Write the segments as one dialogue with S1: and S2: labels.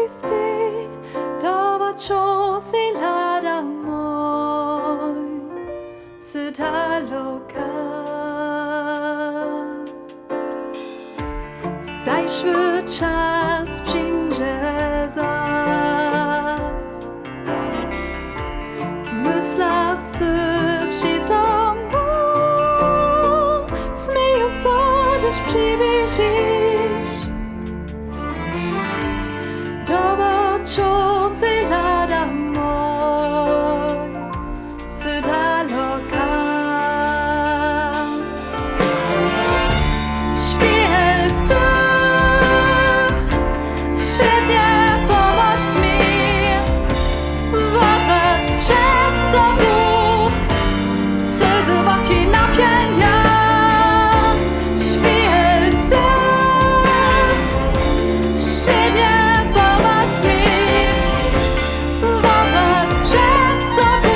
S1: sted, der var tjås i lada moj, sudaloka. Zaś czas przyjdzie zas, w myślach szybciej do mnie, smieją się, gdyż przybliżysz. Dobo czas i lada moj, sudaloka. Czuję sam. Śpię się nie pomoc mi, wobec przed sobą zdecydować się na pienia. Śpię się nie pomoc mi, wobec przed sobą.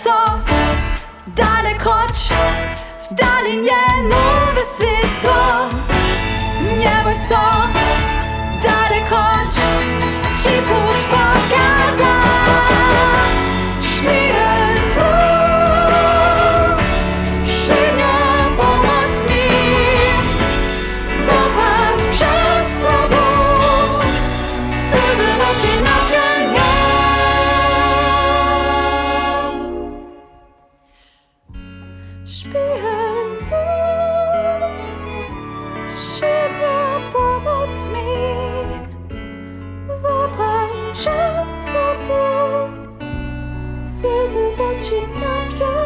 S1: Co dalekroć w dalinie nowe światło. Nie bój się dalekroć ci pуть pokazać. Śmieję się nie pomoc mi, popatrz przed sobą, zdecydować się na pieniądze. Śpię się nie pomoc mi, wyobraź przed sobą, zdecydować się na pieniądze.